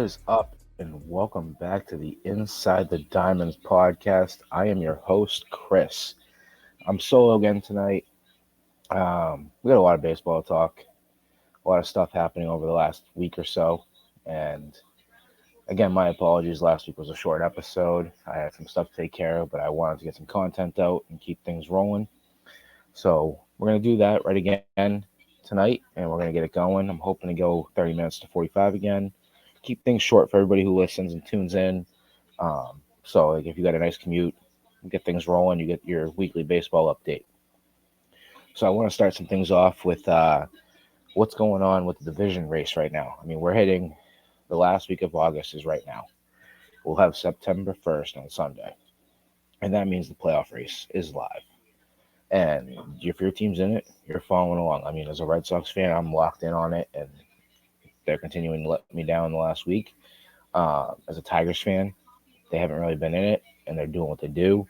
is up, and welcome back to the Inside the Diamonds podcast. I am your host, Chris. I'm solo again tonight. We got a lot of baseball talk, a lot of stuff happening over the last week or so. And again, my apologies. Last week was a short episode. I had some stuff to take care of, but I wanted to get some content out and keep things rolling. So we're going to do that right again tonight, and we're going to get it going. I'm hoping to go 30 minutes to 45 again. Keep things short for everybody who listens and tunes in. So like if you got a nice commute, get things rolling, you get your weekly baseball update. So I want to start some things off with what's going on with the division race right now. I mean, we're hitting the last week of August is right now. We'll have September 1st on Sunday, and that means the playoff race is live. And if your team's in it, you're following along. I mean, as a Red Sox fan, I'm locked in on it, and they're continuing to let me down the last week. As a Tigers fan, they haven't really been in it, and they're doing what they do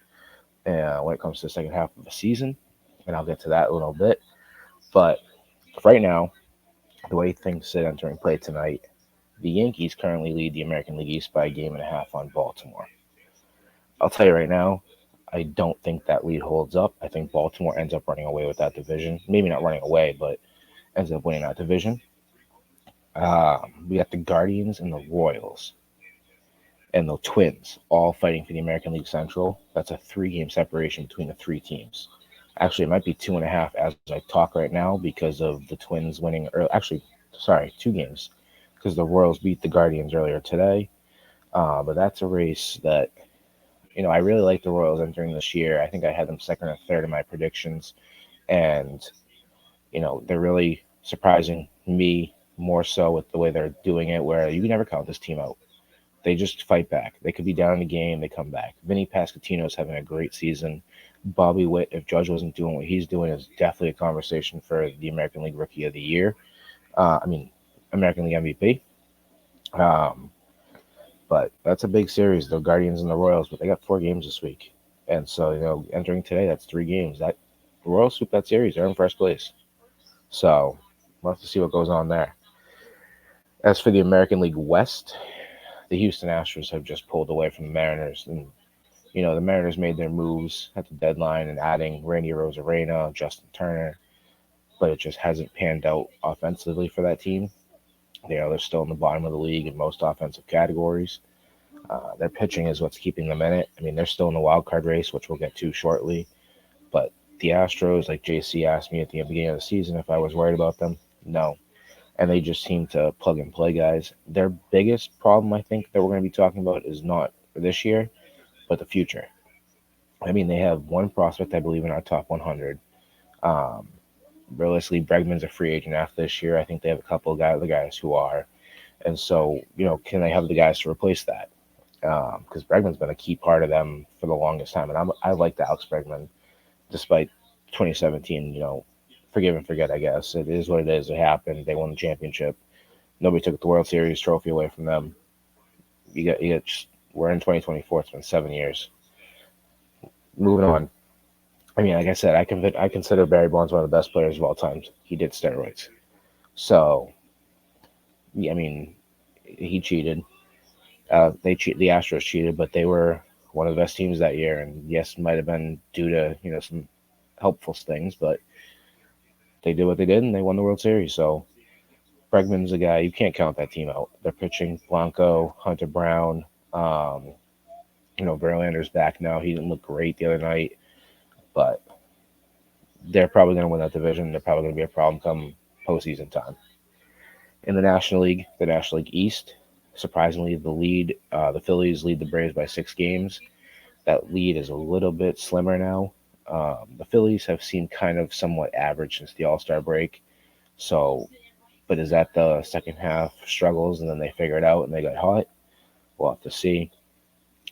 when it comes to the second half of the season, and I'll get to that a little bit. But right now, the way things sit entering play tonight, the Yankees currently lead the American League East by a game and a half on Baltimore. I'll tell you right now, I don't think that lead holds up. I think Baltimore ends up running away with that division. Maybe not running away, but ends up winning that division. We got the Guardians and the Royals and the Twins all fighting for the American League Central. That's a 3-game separation between the three teams. Actually, it might be 2.5 as I talk right now because of the Twins winning. Actually, 2 games because the Royals beat the Guardians earlier today. But that's a race that, I really like the Royals entering this year. I think I had them second or third in my predictions. And, they're really surprising me more so with the way they're doing it, where you can never count this team out. They just fight back. They could be down in the game, they come back. Vinny Pasquantino's having a great season. Bobby Witt, if Judge wasn't doing what he's doing, is definitely a conversation for the American League Rookie of the Year. American League MVP. But that's a big series, the Guardians and the Royals. But they got 4 games this week, and so entering today, that's 3 games. That the Royals sweep that series. They're in first place. So we'll have to see what goes on there. As for the American League West, the Houston Astros have just pulled away from the Mariners. And, the Mariners made their moves at the deadline and adding Randy Arozarena, Justin Turner, but it just hasn't panned out offensively for that team. They're still in the bottom of the league in most offensive categories. Their pitching is what's keeping them in it. I mean, they're still in the wild card race, which we'll get to shortly. But the Astros, like JC asked me at the beginning of the season if I was worried about them. No. And they just seem to plug and play guys. Their biggest problem, I think, that we're going to be talking about is not for this year, but the future. I mean, they have one prospect, I believe, in our top 100. Realistically, Bregman's a free agent after this year. I think they have a couple of other guys who are. And so, can they have the guys to replace that? Because Bregman's been a key part of them for the longest time. And I like Alex Bregman, despite 2017, forgive and forget, I guess. It is what it is. It happened. They won the championship. Nobody took the World Series trophy away from them. We're in 2024. It's been 7 years. Moving on. I mean, like I said, I consider Barry Bonds one of the best players of all time. He did steroids. So, I mean, he cheated. The Astros cheated, but they were one of the best teams that year. And yes, it might have been due to, some helpful things, but they did what they did, and they won the World Series. So Bregman's a guy, you can't count that team out. They're pitching Blanco, Hunter Brown. Verlander's back now. He didn't look great the other night, but they're probably going to win that division. They're probably going to be a problem come postseason time. In the National League East, surprisingly, the Phillies lead the Braves by 6 games. That lead is a little bit slimmer now. The Phillies have seemed kind of somewhat average since the All-Star break. But is that the second half struggles and then they figure it out and they got hot? We'll have to see.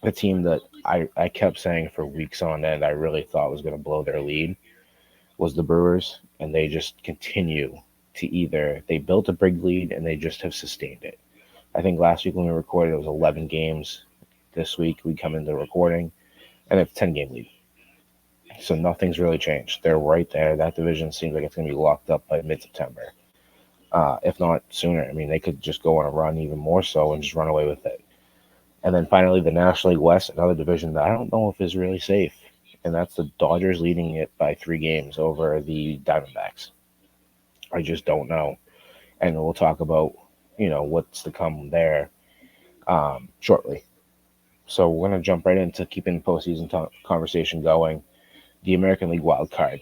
The team that I kept saying for weeks on end I really thought was going to blow their lead was the Brewers, and they just continue to they built a big lead and they just have sustained it. I think last week when we recorded it was 11 games. This week we come into recording and it's 10-game lead. So nothing's really changed. They're right there. That division seems like it's going to be locked up by mid-September. if not sooner. I mean, they could just go on a run even more so and just run away with it. And then finally, the National League West, another division that I don't know if is really safe, and that's the Dodgers leading it by 3 games over the Diamondbacks. I just don't know, and we'll talk about what's to come there shortly. So we're gonna jump right into keeping the postseason conversation going. The American League wild card.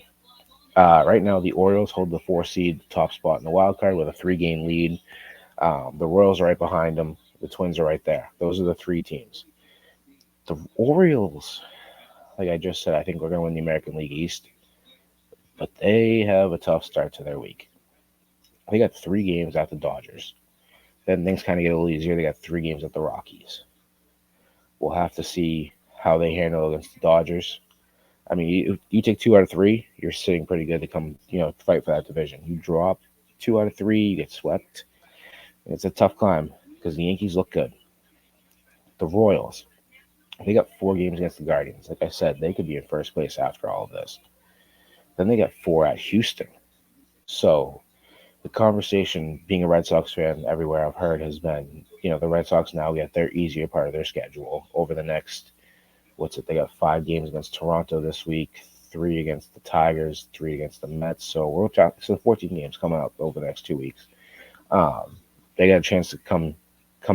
Right now, the Orioles hold the 4 seed top spot in the wild card with a 3-game lead. The Royals are right behind them. The Twins are right there. Those are the 3 teams. The Orioles, like I just said, I think we're going to win the American League East, but they have a tough start to their week. They got 3 games at the Dodgers. Then things kind of get a little easier. They got 3 games at the Rockies. We'll have to see how they handle against the Dodgers. I mean, you take 2 out of 3, you're sitting pretty good to come, fight for that division. You drop 2 out of 3, you get swept. It's a tough climb because the Yankees look good. The Royals, they got 4 games against the Guardians. Like I said, they could be in first place after all of this. Then they got 4 at Houston. So the conversation, being a Red Sox fan, everywhere I've heard has been, the Red Sox now get their easier part of their schedule over the next, they got 5 games against Toronto this week, 3 against the Tigers, 3 against the Mets. So we're talking, 14 games coming up over the next 2 weeks. They got a chance to come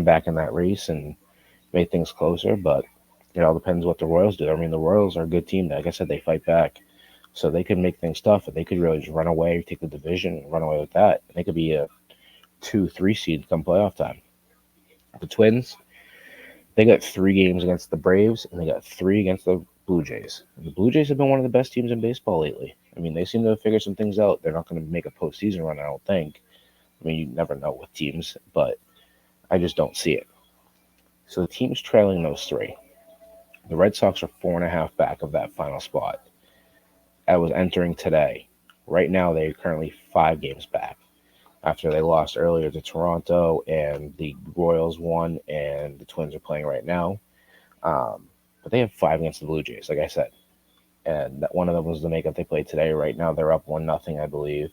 back in that race and make things closer, but it all depends what the Royals do. I mean, the Royals are a good team. Like I said, they fight back. So they could make things tough, and they could really just run away, take the division, and run away with that. And they could be a 2-3 seed come playoff time. The Twins, they got 3 games against the Braves, and they got 3 against the Blue Jays. And the Blue Jays have been one of the best teams in baseball lately. I mean, they seem to have figured some things out. They're not going to make a postseason run, I don't think. I mean, you never know with teams, but I just don't see it. So the team's trailing those 3. The Red Sox are 4.5 back of that final spot. I was entering today. Right now, they're currently 5 games back after they lost earlier to Toronto, and the Royals won, and the Twins are playing right now. But they have 5 against the Blue Jays, like I said. And one of them was the makeup they played today. Right now, they're up 1-0, I believe.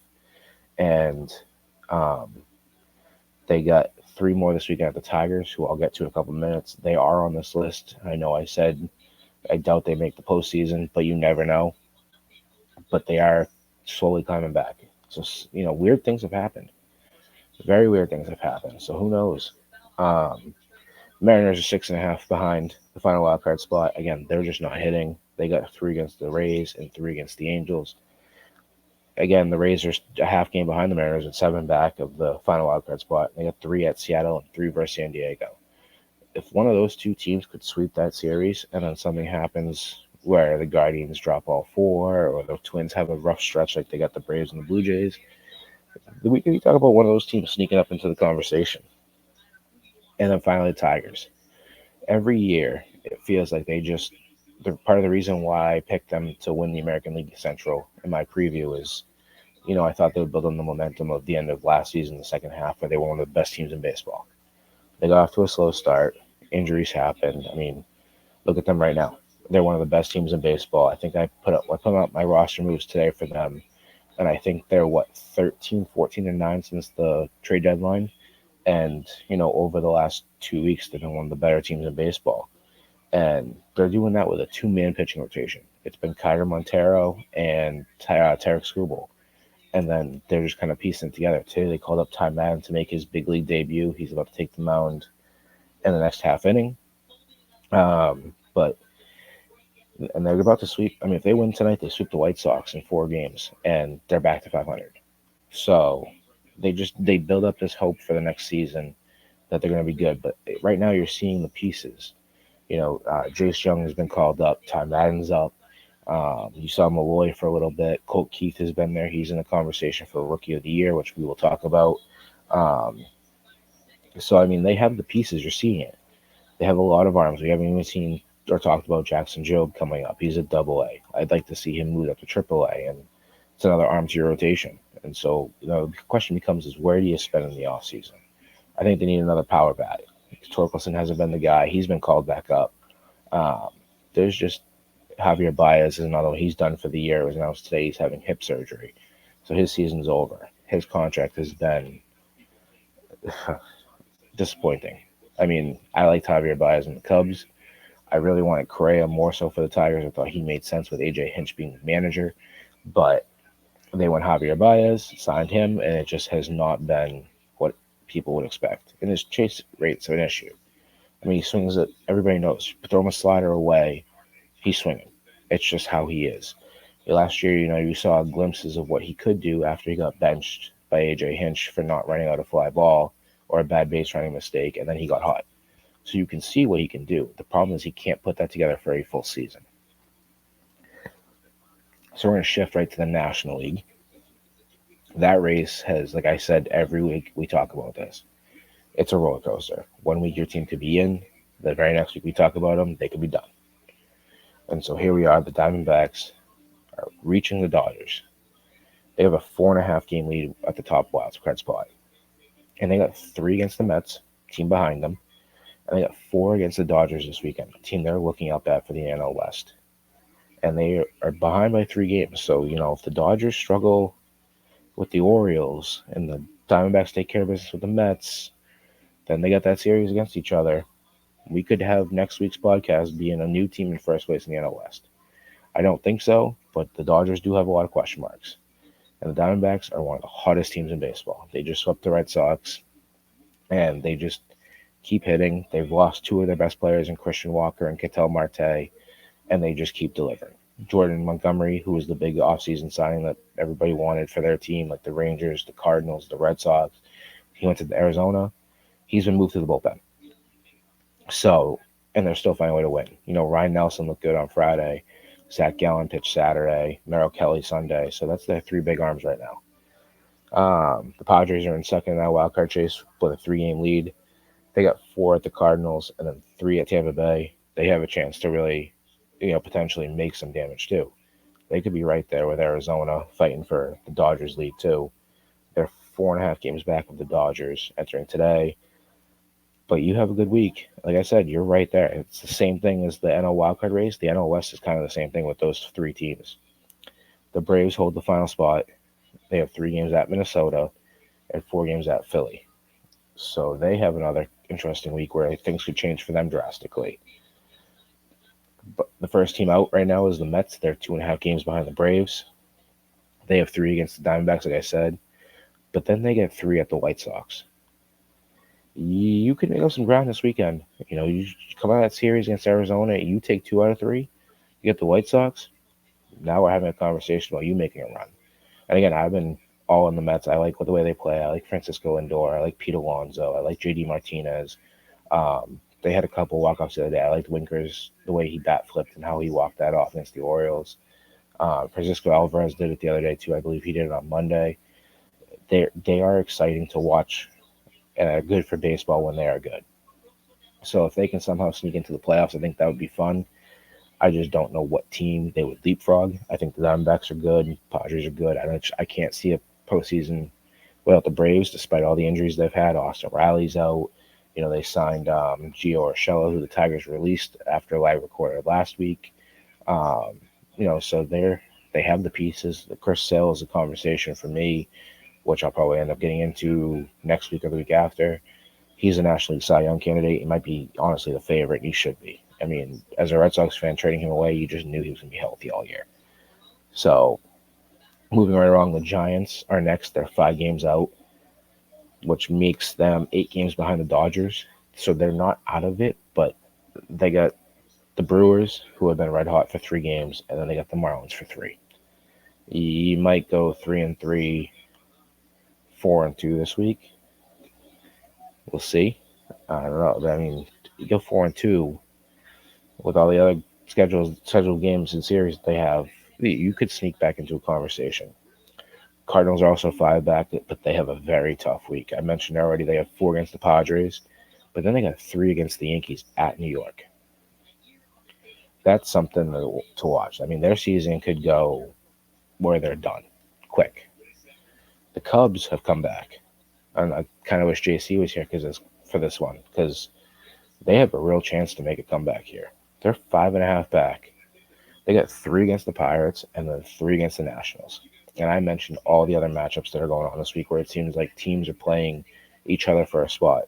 And they got 3 more this weekend at the Tigers, who I'll get to in a couple minutes. They are on this list. I know I said I doubt they make the postseason, but you never know. But they are slowly climbing back. So, weird things have happened. Very weird things have happened. So who knows? Mariners are 6.5 behind the final wild card spot. Again, they're just not hitting. They got 3 against the Rays and 3 against the Angels. Again, the Rays are a half game behind the Mariners and 7 back of the final wild card spot. They got 3 at Seattle and 3 versus San Diego. If one of those 2 teams could sweep that series and then something happens where the Guardians drop all 4 or the Twins have a rough stretch like they got the Braves and the Blue Jays, we can talk about one of those teams sneaking up into the conversation. And then finally, the Tigers. Every year, it feels like part of the reason why I picked them to win the American League Central in my preview is, I thought they would build on the momentum of the end of last season, the second half, where they were one of the best teams in baseball. They got off to a slow start. Injuries happened. I mean, look at them right now. They're one of the best teams in baseball. I think I put up my roster moves today for them, and I think they're 13, 14, and 9 since the trade deadline. And over the last 2 weeks, they've been one of the better teams in baseball, and they're doing that with a 2-man pitching rotation. It's been Kyler Montero and Tarek Skubal, and then they're just kind of piecing it together. Today they called up Ty Madden to make his big league debut. He's about to take the mound in the next half inning. And they're about to sweep. I mean, if they win tonight, they sweep the White Sox in 4 games, and they're back to 500. So they build up this hope for the next season that they're going to be good. But right now, you're seeing the pieces. Jace Young has been called up. Ty Madden's up. You saw Malloy for a little bit. Colt Keith has been there. He's in the conversation for Rookie of the Year, which we will talk about. So, I mean, they have the pieces. You're seeing it. They have a lot of arms. We haven't even seen or talked about Jackson Jobe coming up. He's a AA. I'd like to see him move up to AAA, and it's another arm to your rotation. And so, the question becomes is where do you spend in the offseason? I think they need another power bat. Torkelson hasn't been the guy. He's been called back up. There's just Javier Baez is another one. He's done for the year. It was announced today he's having hip surgery. So his season's over. His contract has been disappointing. I mean, I like Javier Baez in the Cubs. I really wanted Correa more so for the Tigers. I thought he made sense with AJ Hinch being the manager, but they went Javier Baez, signed him, and it just has not been what people would expect. And his chase rate's an issue. I mean, he swings it. Everybody knows. Throw him a slider away, he's swinging. It's just how he is. Last year, you saw glimpses of what he could do after he got benched by AJ Hinch for not running out a fly ball or a bad base running mistake, and then he got hot. So you can see what he can do. The problem is he can't put that together for a full season. So we're going to shift right to the National League. That race has, like I said, every week we talk about this. It's a roller coaster. 1 week your team could be in. The very next week we talk about them, they could be done. And so here we are. The Diamondbacks are reaching the Dodgers. They have a 4.5 game lead at the top wild card spot. And they got 3 against the Mets, team behind them. And they got 4 against the Dodgers this weekend, a team they're looking up at for the NL West. And they are behind by 3 games. So, if the Dodgers struggle with the Orioles and the Diamondbacks take care of business with the Mets, then they got that series against each other. We could have next week's podcast being a new team in first place in the NL West. I don't think so, but the Dodgers do have a lot of question marks. And the Diamondbacks are one of the hottest teams in baseball. They just swept the Red Sox, and they just keep hitting. They've lost 2 of their best players in Christian Walker and Ketel Marte, and they just keep delivering. Jordan Montgomery, who was the big offseason signing that everybody wanted for their team, like the Rangers, the Cardinals, the Red Sox, he went to Arizona. He's been moved to the bullpen. So, and they're still finding a way to win. Ryan Nelson looked good on Friday. Zach Gallen pitched Saturday. Merrill Kelly Sunday. So that's their 3 big arms right now. The Padres are in second in that wild card chase with a 3-game lead. They got 4 at the Cardinals and then 3 at Tampa Bay. They have a chance to really, potentially make some damage too. They could be right there with Arizona fighting for the Dodgers lead too. They're 4.5 games back of the Dodgers entering today. But you have a good week. Like I said, you're right there. It's the same thing as the NL wildcard race. The NL West is kind of the same thing with those 3 teams. The Braves hold the final spot. They have 3 games at Minnesota and 4 games at Philly. So they have another interesting week where things could change for them drastically. But the first team out right now is the Mets. They're 2.5 games behind the Braves. They have 3 against the Diamondbacks, like I said. But then they get 3 at the White Sox. You could make up some ground this weekend. You come out of that series against Arizona, you take 2 out of 3. You get the White Sox. Now we're having a conversation about you making a run. And again, I've been all in the Mets. I like the way they play. I like Francisco Lindor. I like Pete Alonso. I like JD Martinez. They had a couple walk-offs the other day. I liked Winkers, the way he bat flipped and how he walked that off against the Orioles. Francisco Alvarez did it the other day too. I believe he did it on Monday. They are exciting to watch and are good for baseball when they are good. So if they can somehow sneak into the playoffs, I think that would be fun. I just don't know what team they would leapfrog. I think the Diamondbacks are good. Padres are good. I can't see a postseason without the Braves, despite all the injuries they've had. Austin Riley's out. They signed Gio Urshela, who the Tigers released after live recorded last week. So they have the pieces. The Chris Sale is a conversation for me, which I'll probably end up getting into next week or the week after. He's a National League Cy Young candidate. He might be, honestly, the favorite. He should be. I mean, as a Red Sox fan, trading him away, you just knew he was going to be healthy all year. So, moving right along, the Giants are next. They're 5 games out, which makes them 8 games behind the Dodgers. So, they're not out of it, but they got the Brewers, who have been red hot for 3 games, and then they got the Marlins for 3. You might go 3-3, 4-2 this week. We'll see. I don't know. I mean, you go 4-2 with all the other scheduled games and series they have. You could sneak back into a conversation. Cardinals are also 5 back, but they have a very tough week. I mentioned already they have 4 against the Padres, but then they got 3 against the Yankees at New York. That's something to watch. I mean, their season could go where they're done quick. The Cubs have come back. And I kind of wish JC was here for this one, because they have a real chance to make a comeback here. They're 5.5 back. They got 3 against the Pirates and then 3 against the Nationals. And I mentioned all the other matchups that are going on this week where it seems like teams are playing, each other for a spot.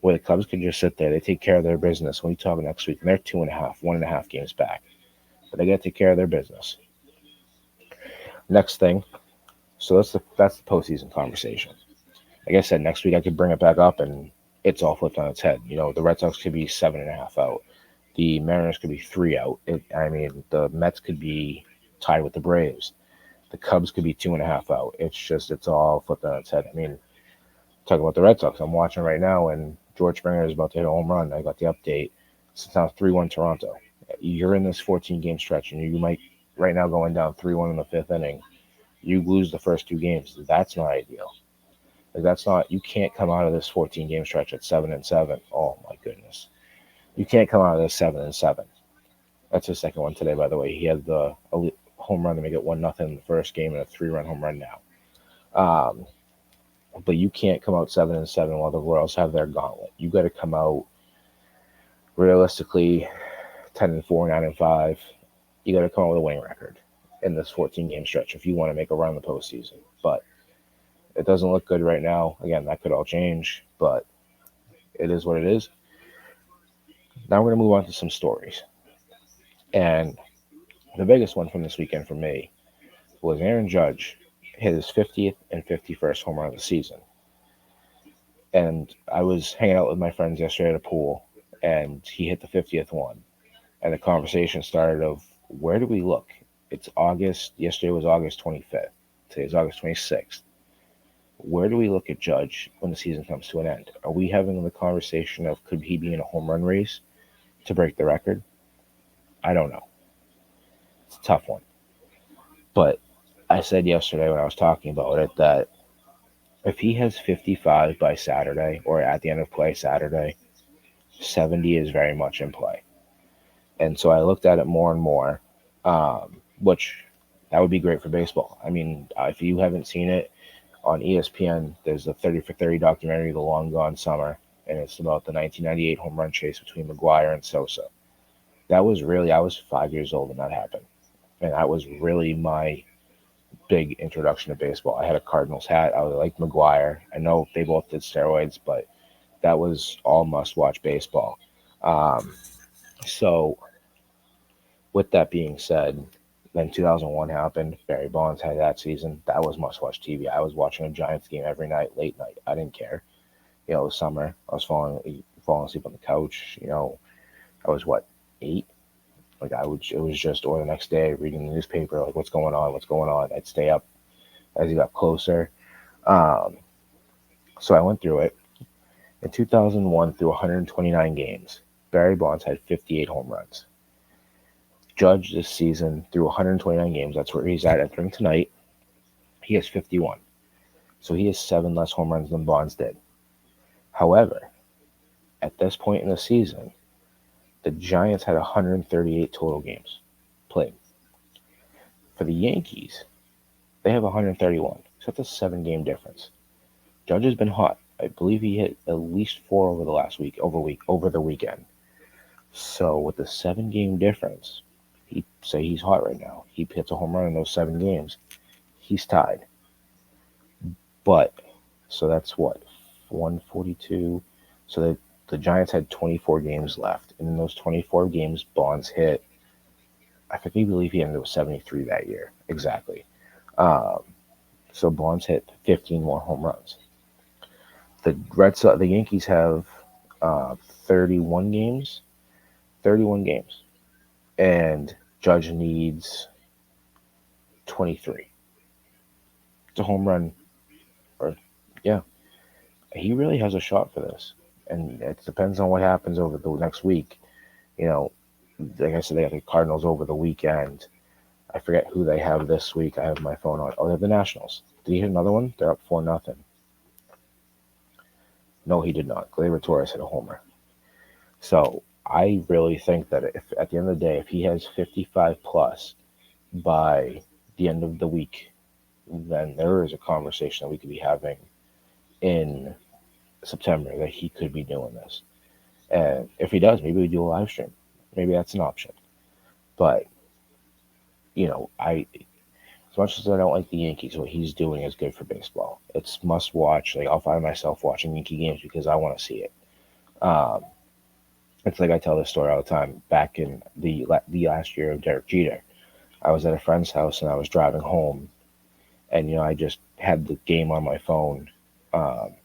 Where the Cubs can just sit there, they take care of their business. When we talk next week, and they're 2.5, 1.5 games back, but they got to take care of their business. Next thing, so that's the postseason conversation. Like I said, next week I could bring it back up, and it's all flipped on its head. The Red Sox could be 7.5 out. The Mariners could be 3 out. The Mets could be tied with the Braves. The Cubs could be 2.5 out. It's all flipped on its head. Talk about the Red Sox. I'm watching right now, and George Springer is about to hit a home run. I got the update. So it's now 3-1 Toronto. You're in this 14-game stretch, and you might right now going down 3-1 in the fifth inning. You lose the first 2 games. That's not ideal. You can't come out of this 14-game stretch at 7-7. Oh my goodness. You can't come out of this 7-7. That's his second one today, by the way. He had the home run to make it 1-0 in the first game and a 3-run home run now. But you can't come out 7-7 while the Royals have their gauntlet. You got to come out realistically 10-4, 9-5. You got to come out with a winning record in this 14-game stretch if you want to make a run in the postseason. But it doesn't look good right now. Again, that could all change, but it is what it is. Now we're going to move on to some stories. And the biggest one from this weekend for me was Aaron Judge hit his 50th and 51st home run of the season. And I was hanging out with my friends yesterday at a pool, and he hit the 50th one. And the conversation started of, where do we look? It's August. Yesterday was August 25th. Today's August 26th. Where do we look at Judge when the season comes to an end? Are we having the conversation of, could he be in a home run race to break the record? I don't know. It's a tough one. But I said yesterday when I was talking about it that if he has 55 by Saturday, or at the end of play Saturday, 70 is very much in play. And so I looked at it more and more, which that would be great for baseball. If you haven't seen it, on ESPN, there's a 30 for 30 documentary, The Long Gone Summer, and it's about the 1998 home run chase between McGwire and Sosa. I was 5 years old when that happened. And that was really my big introduction to baseball. I had a Cardinals hat. I liked McGwire. I know they both did steroids, but that was all must-watch baseball. So with that being said, then 2001 happened. Barry Bonds had that season. That was must-watch TV. I was watching a Giants game every night, late night. I didn't care. It was summer. I was falling asleep on the couch. I was 8? It was just, or the next day reading the newspaper, like, what's going on? I'd stay up as he got closer. So I went through it. In 2001, through 129 games, Barry Bonds had 58 home runs. Judge this season through 129 games, that's where he's at entering tonight, he has 51. So he has 7 less home runs than Bonds did. However, at this point in the season, the Giants had 138 total games played. For the Yankees, they have 131. So that's a 7-game difference. Judge has been hot. I believe he hit at least 4 over the weekend. So with the 7-game difference, he's hot right now. He hits a home run in those 7 games. He's tied. But, so that's what, 142. So the Giants had 24 games left. And in those 24 games, Bonds hit, I believe he ended with 73 that year. Exactly. So Bonds hit 15 more home runs. The Yankees have 31 games. And Judge needs 23. It's a home run. He really has a shot for this. And it depends on what happens over the next week. Like I said, they have the Cardinals over the weekend. I forget who they have this week. I have my phone on. Oh, they have the Nationals. Did he hit another one? They're up 4-0. No, he did not. Gleyber Torres hit a homer. So I really think that if at the end of the day, if he has 55 plus by the end of the week, then there is a conversation that we could be having in September that he could be doing this. And if he does, maybe we do a live stream. Maybe that's an option. But, as much as I don't like the Yankees, what he's doing is good for baseball. It's must watch. Like I'll find myself watching Yankee games because I want to see it. Um, it's like I tell this story all the time. Back in the last year of Derek Jeter, I was at a friend's house and I was driving home, and I just had the game on my phone, and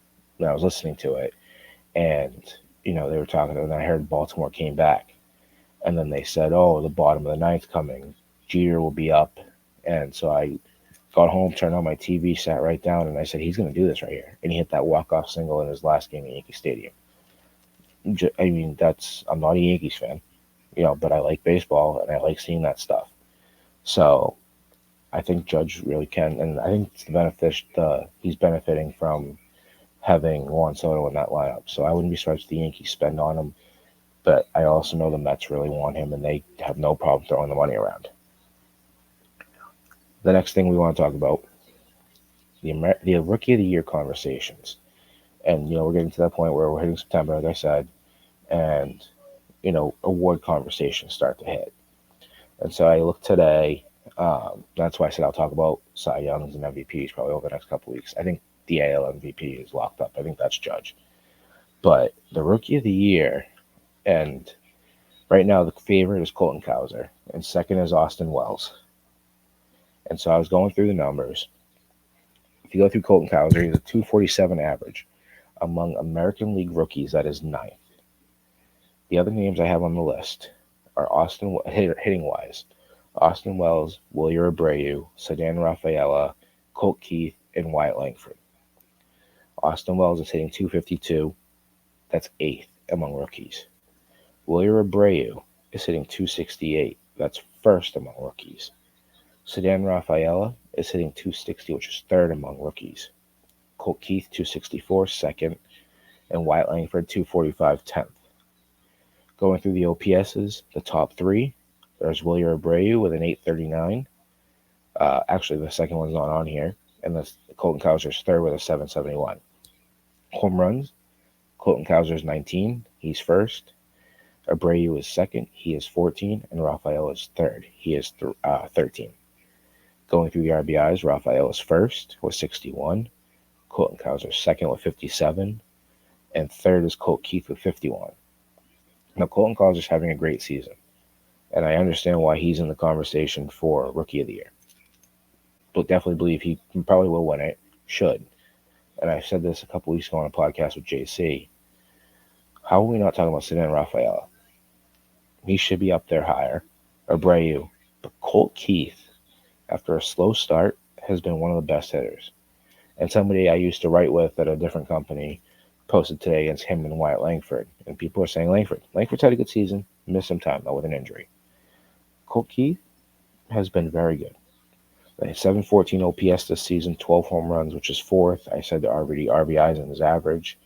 I was listening to it, and they were talking, and I heard Baltimore came back, and then they said, "Oh, the bottom of the ninth coming, Jeter will be up," and so I got home, turned on my TV, sat right down, and I said, "He's going to do this right here," and he hit that walk-off single in his last game at Yankee Stadium. I mean, I'm not a Yankees fan, but I like baseball and I like seeing that stuff. So I think Judge really can, and I think he's benefiting from having Juan Soto in that lineup. So I wouldn't be surprised if the Yankees spend on him, but I also know the Mets really want him, and they have no problem throwing the money around. The next thing we want to talk about, the Rookie of the Year conversations. And, we're getting to that point where we're hitting September, like I said, and, award conversations start to hit. And so I looked today. That's why I said I'll talk about Cy Youngs and MVPs probably over the next couple of weeks. I think the AL MVP is locked up. I think that's Judge. But the Rookie of the Year, and right now the favorite is Colton Cowser, and second is Austin Wells. And so I was going through the numbers. If you go through Colton Cowser, he's a 247 average. Among American League rookies, that is ninth. The other names I have on the list are hitting wise, Austin Wells, Wilyer Abreu, Ceddanne Rafaela, Colt Keith, and Wyatt Langford. Austin Wells is hitting 252. That's eighth among rookies. Wilyer Abreu is hitting 268. That's first among rookies. Ceddanne Rafaela is hitting 260, which is third among rookies. Colt Keith, 264, second, and Wyatt Langford, 245, 10th. Going through the OPSs, the top three, there's Wilyer Abreu with an 839. Actually, the second one's not on here, and that's Colton Cowser's third with a 771. Home runs, Colton Cowser's 19, he's first. Abreu is second, he is 14, and Rafael is third, he is 13. Going through the RBIs, Rafael is first with 61. Colton Cowser second with 57, and third is Colt Keith with 51. Now, Colton Cowser is having a great season, and I understand why he's in the conversation for Rookie of the Year. But definitely believe he probably will win it, should. And I said this a couple weeks ago on a podcast with JC. How are we not talking about Ceddanne Rafaela? He should be up there higher. Abreu. But Colt Keith, after a slow start, has been one of the best hitters. And somebody I used to write with at a different company posted today against him and Wyatt Langford. And people are saying Langford's had a good season, missed some time though with an injury. Colt Keith has been very good. They have 714 OPS this season, 12 home runs, which is fourth. I said the RBIs in his average.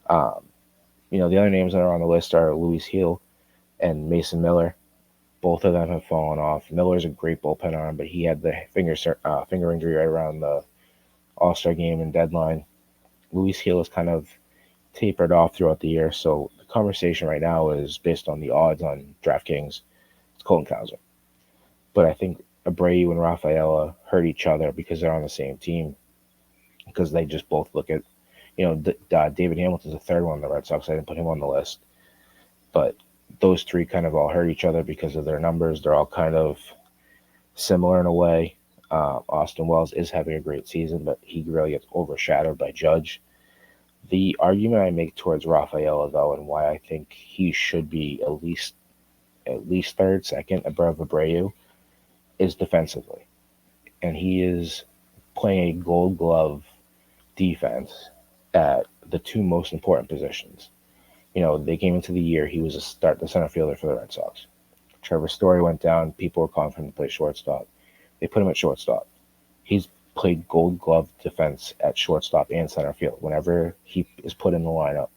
The other names that are on the list are Luis Gil and Mason Miller. Both of them have fallen off. Miller's a great bullpen arm, but he had the finger injury right around the All-Star game and deadline. Luis Gil is kind of tapered off throughout the year, so the conversation right now is based on the odds on DraftKings. It's Colton Cowser. But I think Abreu and Rafaela hurt each other because they're on the same team, because they just both look at, David Hamilton's the third one on the Red Sox. I didn't put him on the list. But those three kind of all hurt each other because of their numbers. They're all kind of similar in a way. Austin Wells is having a great season, but he really gets overshadowed by Judge. The argument I make towards Rafaela, though, and why I think he should be at least third, second above Abreu, is defensively. And he is playing a Gold Glove defense at the two most important positions. They came into the year, he was the center fielder for the Red Sox. Trevor Story went down, people were calling for him to play shortstop. They put him at shortstop. He's played Gold Glove defense at shortstop and center field. Whenever he is put in the lineup,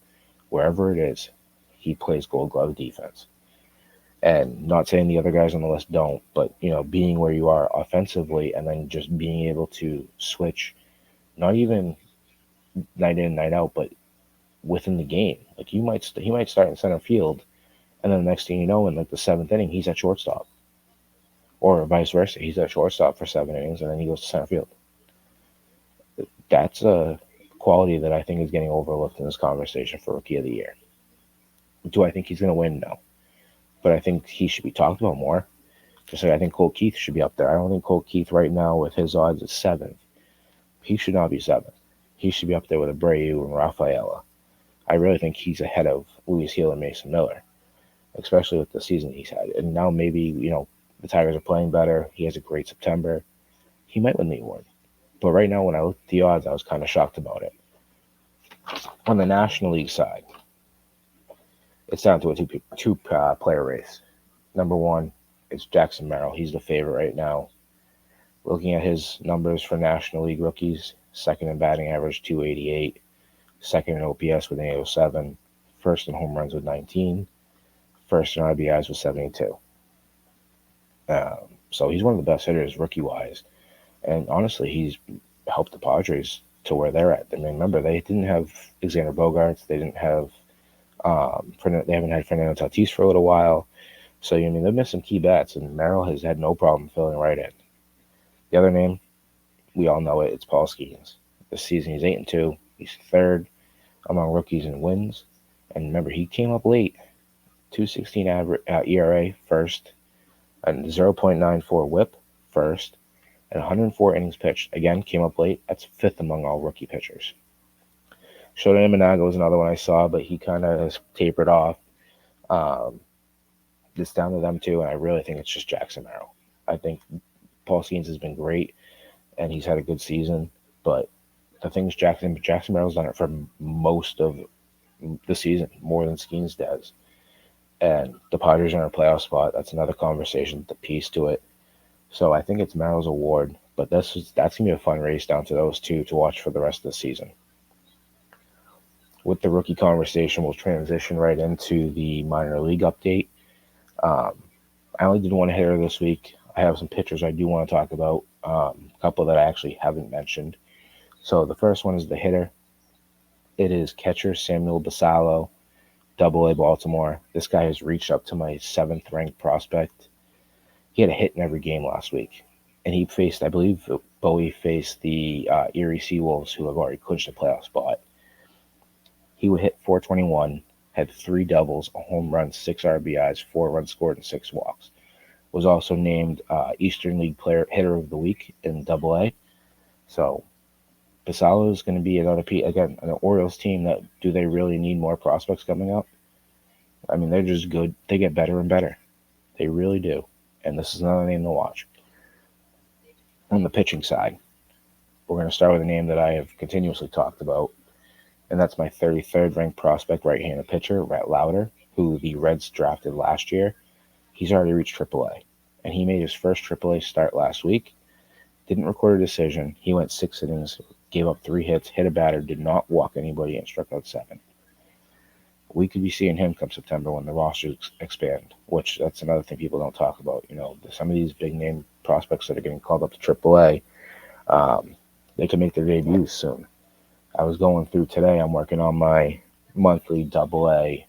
wherever it is, he plays Gold Glove defense. And not saying the other guys on the list don't, but, being where you are offensively and then just being able to switch, not even night in, night out, but within the game. Like he might start in center field, and then the next thing you know, in like the seventh inning, he's at shortstop. or vice versa. He's at shortstop for 7 innings and then he goes to center field. That's a quality that I think is getting overlooked in this conversation for Rookie of the Year. Do I think he's going to win? No. But I think he should be talked about more. Just like I think Cole Keith should be up there. I don't think Cole Keith right now with his odds is 7th. He should not be 7th. He should be up there with Abreu and Rafaela. I really think he's ahead of Luis Gil and Mason Miller, especially with the season he's had. And now maybe, the Tigers are playing better. He has a great September. He might win the award. But right now, when I looked at the odds, I was kind of shocked about it. On the National League side, it's down to a two-player race. Number one, it's Jackson Merrill. He's the favorite right now. Looking at his numbers for National League rookies, second in batting average, 288. Second in OPS with an 807. First in home runs with 19. First in RBIs with 72. So he's one of the best hitters rookie-wise. And honestly, he's helped the Padres to where they're at. I mean, remember, they didn't have Alexander Bogaerts. They didn't have they haven't had Fernando Tatis for a little while. So, they've missed some key bats, and Merrill has had no problem filling right in. The other name, we all know it, it's Paul Skeens. This season, he's 8-2. He's third among rookies in wins. And remember, he came up late. 2.16 average ERA, first. And 0.94 whip, first. And 104 innings pitched. Again, came up late. That's fifth among all rookie pitchers. Shota Imanaga was another one I saw, but he kind of has tapered off. It's down to them too, and I really think it's just Jackson Merrill. I think Paul Skeens has been great, and he's had a good season, but the thing is Jackson Merrill's done it for most of the season, more than Skeens does. And the Padres are in a playoff spot. That's another conversation, the piece to it. So I think it's Merrill's award, but that's going to be a fun race down to those two to watch for the rest of the season. With the rookie conversation, we'll transition right into the minor league update. I only did one hitter this week. I have some pitchers I do want to talk about, a couple that I actually haven't mentioned. So the first one is the hitter. It is catcher Samuel Basallo, Double-A Baltimore. This guy has reached up to my 7th-ranked prospect. He had a hit in every game last week. And he faced, I believe, Bowie faced the Erie Seawolves, who have already clinched a playoff spot. He would hit .421, had 3 doubles, a home run, 6 RBIs, 4 runs scored, and 6 walks. Was also named Eastern League Hitter of the Week in Double-A. So Basallo is going to be another again, an Orioles team that, do they really need more prospects coming up? I mean, they're just good. They get better and better. They really do. And this is another name to watch. On the pitching side, we're going to start with a name that I have continuously talked about, and that's my 33rd ranked prospect right-handed pitcher, Rhett Lauder, who the Reds drafted last year. He's already reached AAA, and he made his first AAA start last week. Didn't record a decision. He went 6 innings, gave up 3 hits, hit a batter, did not walk anybody, and struck out 7. We could be seeing him come September when the rosters expand, which that's another thing people don't talk about. Some of these big-name prospects that are getting called up to AAA, they can make their debuts soon. I was going through today. I'm working on my monthly Double-A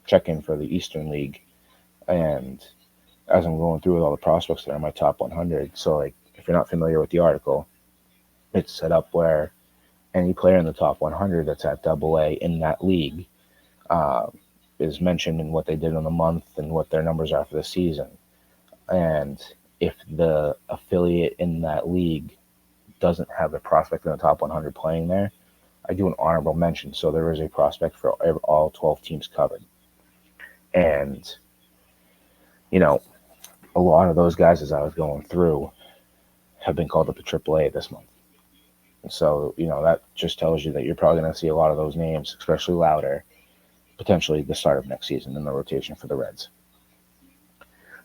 check-in for the Eastern League, and as I'm going through with all the prospects that are in my top 100, so if you're not familiar with the article, it's set up where any player in the top 100 that's at Double-A in that league is mentioned in what they did in the month and what their numbers are for the season. And if the affiliate in that league doesn't have a prospect in the top 100 playing there, I do an honorable mention. So there is a prospect for all 12 teams covered. And, a lot of those guys, as I was going through, have been called up to AAA this month. So, that just tells you that you're probably going to see a lot of those names, especially Lauder, potentially the start of next season in the rotation for the Reds.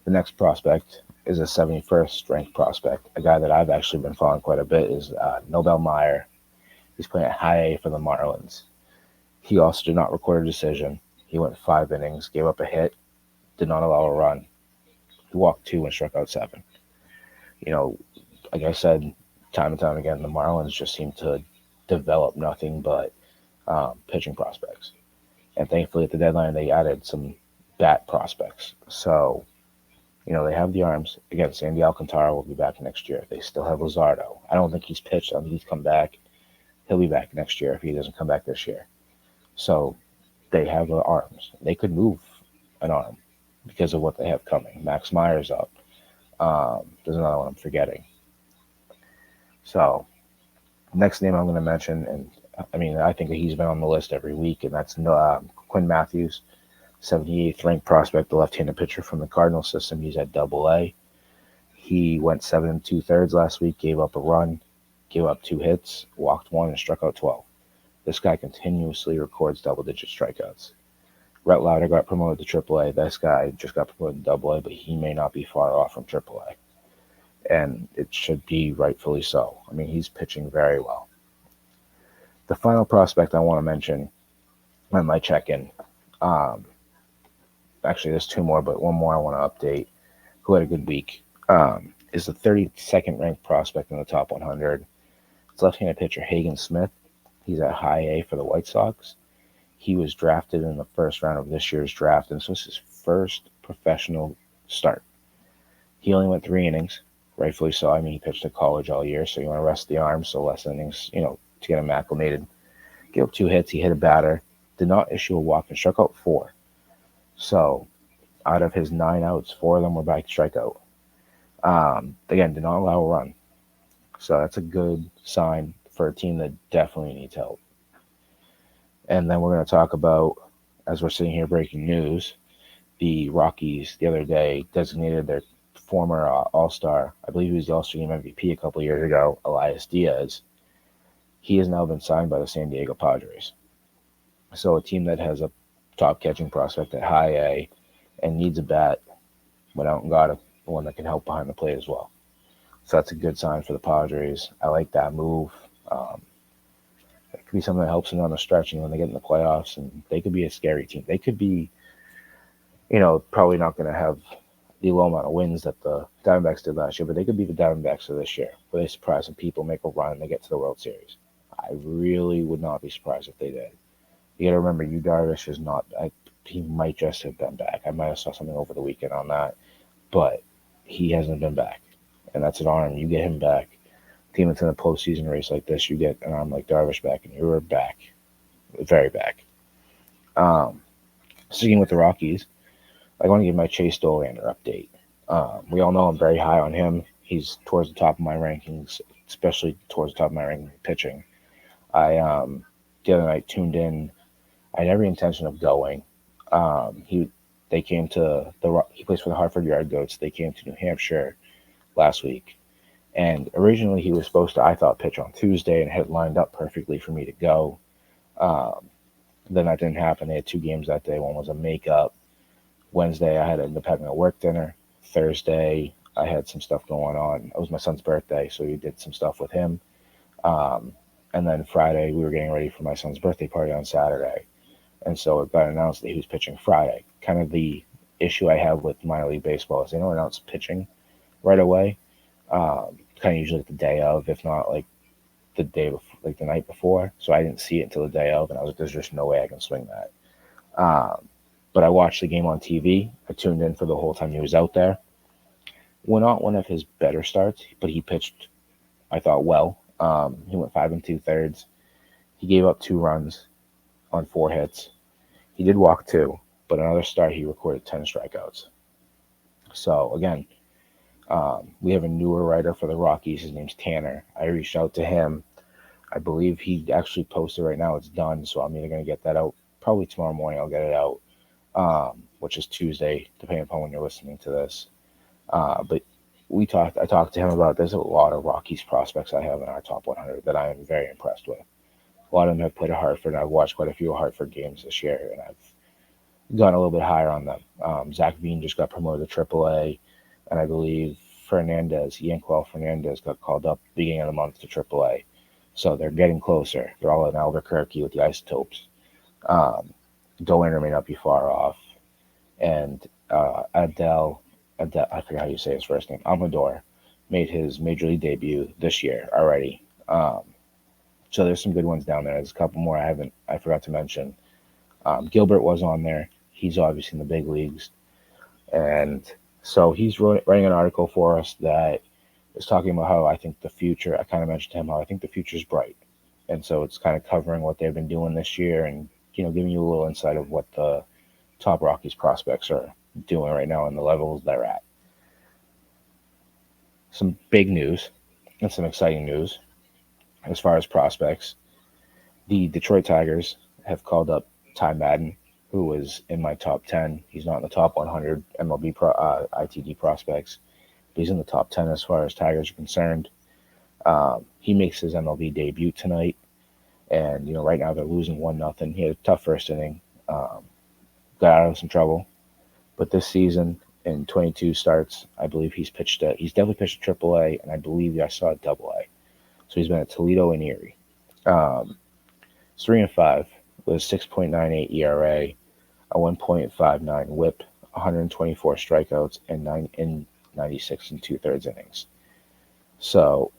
The next prospect is a 71st ranked prospect. A guy that I've actually been following quite a bit is Nobel Meyer. He's playing at high A for the Marlins. He also did not record a decision. He went 5 innings, gave up a hit, did not allow a run. He walked 2 and struck out 7. Like I said, time and time again, the Marlins just seem to develop nothing but pitching prospects. And thankfully, at the deadline, they added some bat prospects. So, They have the arms. Again, Sandy Alcantara will be back next year. They still have Luzardo. I don't think he's pitched. I think he's come back. He'll be back next year if he doesn't come back this year. So they have the arms. They could move an arm because of what they have coming. Max Meyer's up. There's another one I'm forgetting. So next name I'm going to mention, and I think that he's been on the list every week, and that's Quinn Matthews, 78th ranked prospect, the left-handed pitcher from the Cardinals system. He's at Double-A. He went 7 2/3 last week, gave up a run, gave up 2 hits, walked 1, and struck out 12. This guy continuously records double-digit strikeouts. Rhett Lauder got promoted to Triple-A. This guy just got promoted to Double-A, but he may not be far off from Triple-A. And it should be rightfully so. He's pitching very well. The final prospect I want to mention on my check-in, actually there's 2 more, but one more I want to update, who had a good week, is the 32nd ranked prospect in the top 100. It's left-handed pitcher Hagen Smith. He's at high A for the White Sox. He was drafted in the first round of this year's draft, and this was his first professional start. He only went 3 innings, rightfully so. He pitched at college all year, so you want to rest the arm, so less innings, to get him acclimated. Gave up 2 hits. He hit a batter. Did not issue a walk and struck out 4. So out of his 9 outs, 4 of them were by strikeout. Again, did not allow a run. So that's a good sign for a team that definitely needs help. And then we're going to talk about, as we're sitting here breaking news, the Rockies the other day designated their former All-Star, I believe he was the All-Star Game MVP a couple years ago, Elias Diaz. He has now been signed by the San Diego Padres. So a team that has a top catching prospect at high A and needs a bat went out and got one that can help behind the plate as well. So that's a good sign for the Padres. I like that move. It could be something that helps them down the stretch, and when they get in the playoffs, and they could be a scary team. They could be, probably not going to have the low amount of wins that the Diamondbacks did last year, but they could be the Diamondbacks of this year, where they surprise some people, make a run, and they get to the World Series. I really would not be surprised if they did. You got to remember, Darvish is not. He might just have been back. I might have saw something over the weekend on that, but he hasn't been back, and that's an arm. You get him back. Team that's in a postseason race like this, you get an arm like Darvish back, and you're back, very back. Sticking with the Rockies, I want to give my Chase Dollander update. We all know I'm very high on him. He's towards the top of my rankings, especially towards the top of my ranking pitching. The other night tuned in. I had every intention of going. They came to he plays for the Hartford Yard Goats. They came to New Hampshire last week. And originally he was supposed to, I thought, pitch on Tuesday and had lined up perfectly for me to go. Then that didn't happen. They had 2 games that day. One was a makeup. Wednesday, I had to end up having a work dinner. Thursday, I had some stuff going on. It was my son's birthday, so we did some stuff with him. And then Friday, we were getting ready for my son's birthday party on Saturday. And so it got announced that he was pitching Friday. Kind of the issue I have with minor league baseball is they don't announce pitching right away. Kind of usually the day of, if not like the day before, like the night before. So I didn't see it until the day of, and I was like, there's just no way I can swing that. But I watched the game on TV. I tuned in for the whole time he was out there. Well, not one of his better starts, but he pitched, I thought, well. He went 5 2/3. He gave up 2 runs on 4 hits. He did walk 2, but another start he recorded 10 strikeouts. So again, we have a newer writer for the Rockies. His name's Tanner. I reached out to him. I believe he actually posted right now. It's done, so I'm either going to get that out. Probably tomorrow morning I'll get it out, which is Tuesday, depending upon when you're listening to this. But I talked to him about, there's a lot of Rockies prospects I have in our top 100 that I am very impressed with. A lot of them have played at Hartford, and I've watched quite a few Hartford games this year, and I've gone a little bit higher on them. Zach Veen just got promoted to AAA, and I believe Yanquel Fernandez got called up beginning of the month to AAA. So they're getting closer. They're all in Albuquerque with the Isotopes. Dollander may not be far off. And Adel, I forget how you say his first name, Amador, made his Major League debut this year already. So there's some good ones down there. There's a couple more I forgot to mention. Gilbert was on there. He's obviously in the big leagues. And So he's writing an article for us that is talking about how I think the future, I kind of mentioned to him how I think the future is bright. And so it's kind of covering what they've been doing this year and, giving you a little insight of what the top Rockies prospects are doing right now and the levels they're at. Some big news and some exciting news as far as prospects. The Detroit Tigers have called up Ty Madden, who was in my top 10. He's not in the top 100 MLB ITD prospects, but he's in the top 10 as far as Tigers are concerned. He makes his MLB debut tonight, and right now they're losing 1-0. He had a tough first inning, got out of some trouble, but this season in 22 starts, I believe he's definitely pitched a AAA, and I believe I saw a AA. So he's been at Toledo and Erie. It's 3-5 with a 6.98 ERA, a 1.59 WHIP, 124 strikeouts, and 96 and 2/3 innings. So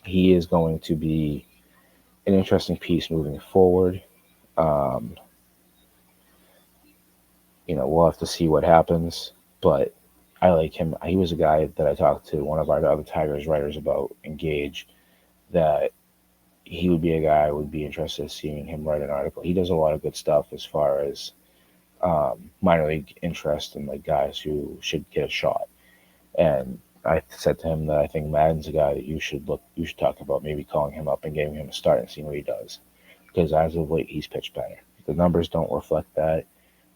he is going to be an interesting piece moving forward. We'll have to see what happens, but I like him. He was a guy that I talked to one of our other Tigers writers about, Engage, that he would be a guy I would be interested in seeing him write an article. He does a lot of good stuff as far as minor league interest and like guys who should get a shot. And I said to him that I think Madden's a guy that you should talk about maybe calling him up and giving him a start and seeing what he does. Because as of late, he's pitched better. The numbers don't reflect that,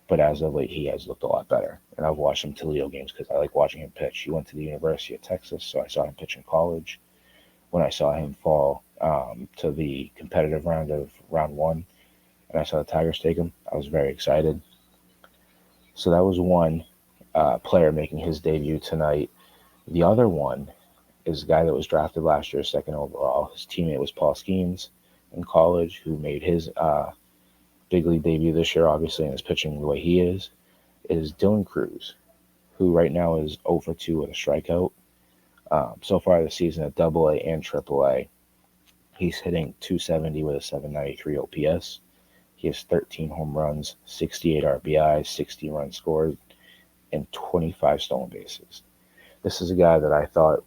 but as of late, he has looked a lot better. And I've watched him Toledo games because I like watching him pitch. He went to the University of Texas, so I saw him pitch in college. When I saw him fall to the competitive round of round one, and I saw the Tigers take him, I was very excited. So that was one player making his debut tonight. The other one is a guy that was drafted last year, second overall. His teammate was Paul Skeens in college, who made his big league debut this year, obviously, and is pitching the way he is Dylan Cruz, who right now is 0-2 with a strikeout. So far this season at AA and AAA, he's hitting .270 with a .793 OPS. He has 13 home runs, 68 RBIs, 60 runs scored, and 25 stolen bases. This is a guy that I thought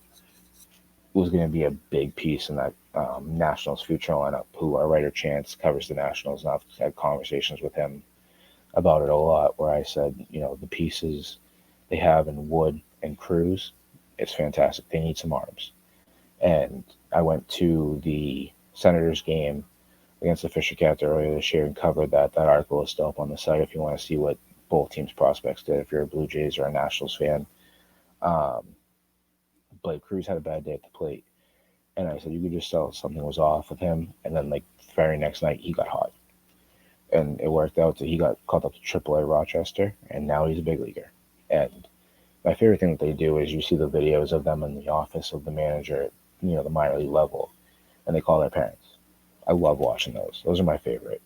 was going to be a big piece in that Nationals future lineup, who our writer Chance covers the Nationals, and I've had conversations with him about it a lot, where I said, the pieces they have in Wood and Cruz, it's fantastic. They need some arms. And I went to the Senators game against the Fisher Cats earlier this year and covered that. That article is still up on the site if you want to see what both teams' prospects did, if you're a Blue Jays or a Nationals fan. But Cruz had a bad day at the plate. And I said, you could just tell something was off with him. And then, the very next night, he got hot. And it worked out that he got called up to AAA Rochester, and now he's a big leaguer. And my favorite thing that they do is you see the videos of them in the office of the manager at, the minor league level, and they call their parents. I love watching those. Those are my favorite.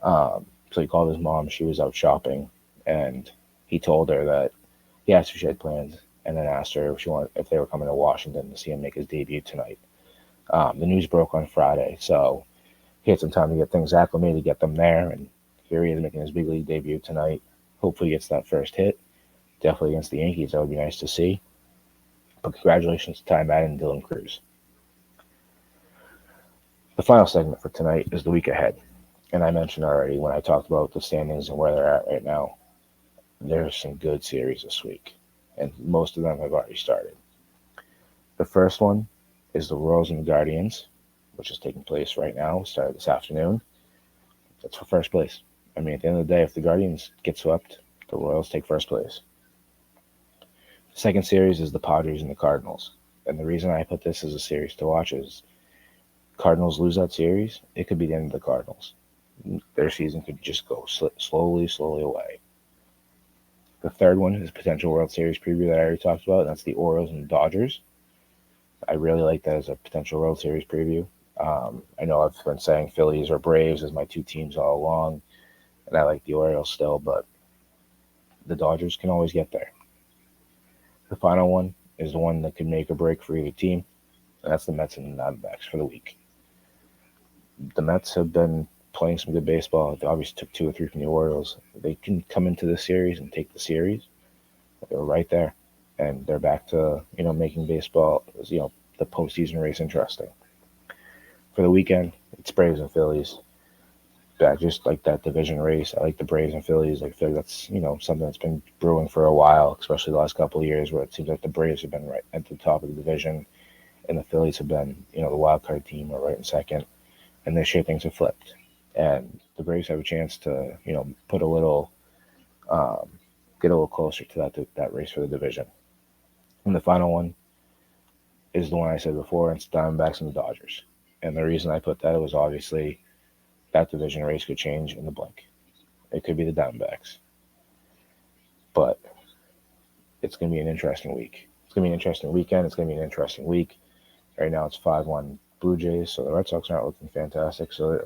So he called his mom. She was out shopping, and he told her that he asked if she had plans, and then asked her if they were coming to Washington to see him make his debut tonight. The news broke on Friday, so he had some time to get things acclimated, get them there, and here he is making his big league debut tonight. Hopefully he gets that first hit. Definitely against the Yankees. That would be nice to see. But congratulations to Ty Madden and Dylan Cruz. The final segment for tonight is the week ahead. And I mentioned already when I talked about the standings and where they're at right now, there's some good series this week. And most of them have already started. The first one is the Royals and the Guardians, which is taking place right now. Started this afternoon. That's for first place. I mean, at the end of the day, if the Guardians get swept, the Royals take first place. The second series is the Padres and the Cardinals. And the reason I put this as a series to watch is Cardinals lose that series, it could be the end of the Cardinals. Their season could just go slowly away. The third one is potential World Series preview that I already talked about, and that's the Orioles and the Dodgers. I really like that as a potential World Series preview. I know I've been saying Phillies or Braves as my two teams all along, and I like the Orioles still, but the Dodgers can always get there. The final one is the one that could make or break for either team, and that's the Mets and the Diamondbacks for the week. The Mets have been playing some good baseball. They obviously took 2 or 3 from the Orioles. They can come into this series and take the series. They were right there, and they're back to making baseball, the postseason race interesting. For the weekend, it's Braves and Phillies. I just like that division race. I like the Braves and Phillies. I feel like that's something that's been brewing for a while, especially the last couple of years, where it seems like the Braves have been right at the top of the division, and the Phillies have been the wild card team or right in second. And this year things have flipped, and the Braves have a chance to put a little get a little closer to that race for the division. And the final one is the one I said before. It's Diamondbacks and the Dodgers. And the reason I put that was obviously that division race could change in the blink. It could be the Diamondbacks. But it's going to be an interesting week. It's going to be an interesting weekend. It's going to be an interesting week. Right now it's 5-1 Blue Jays, so the Red Sox aren't looking fantastic. So,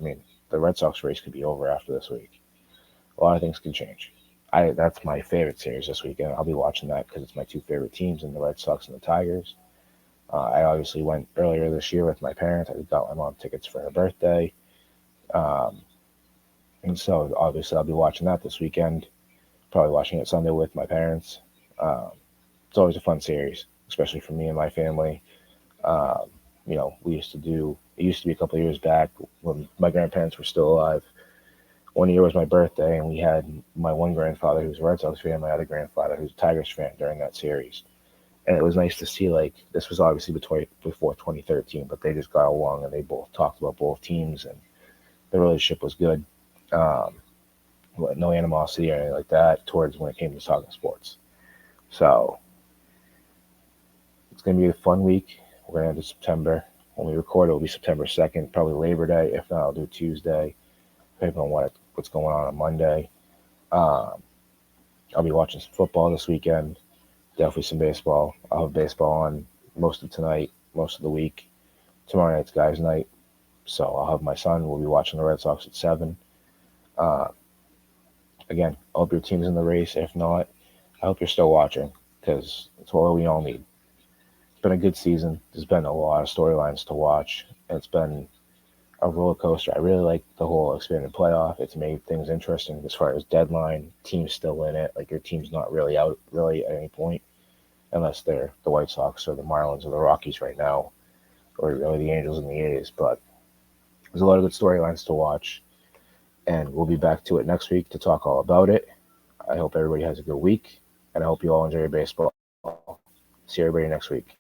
the Red Sox race could be over after this week. A lot of things can change. That's my favorite series this weekend. I'll be watching that because it's my two favorite teams in the Red Sox and the Tigers. I obviously went earlier this year with my parents. I got my mom tickets for her birthday. And so obviously I'll be watching that this weekend. Probably watching it Sunday with my parents. It's always a fun series, especially for me and my family. It used to be a couple of years back when my grandparents were still alive. One year was my birthday, and we had my one grandfather who was a Red Sox fan, my other grandfather who's a Tigers fan during that series. And it was nice to see, this was obviously before 2013, but they just got along and they both talked about both teams, and the relationship was good. No animosity or anything like that towards when it came to talking sports. So it's going to be a fun week. We're going to end September. When we record, it will be September 2nd, probably Labor Day. If not, I'll do Tuesday, depending on what's going on Monday. I'll be watching some football this weekend. Definitely some baseball. I'll have baseball on most of tonight, most of the week. Tomorrow night's guys' night. So I'll have my son. We'll be watching the Red Sox at 7. Again, I hope your team's in the race. If not, I hope you're still watching because it's what we all need. It's been a good season. There's been a lot of storylines to watch. It's been a roller coaster. I really like the whole expanded playoff. It's made things interesting as far as deadline. Teams still in it. Your team's not really out really at any point, unless they're the White Sox or the Marlins or the Rockies right now, or really the Angels and the A's. But there's a lot of good storylines to watch, and we'll be back to it next week to talk all about it. I hope everybody has a good week, and I hope you all enjoy your baseball. See everybody next week.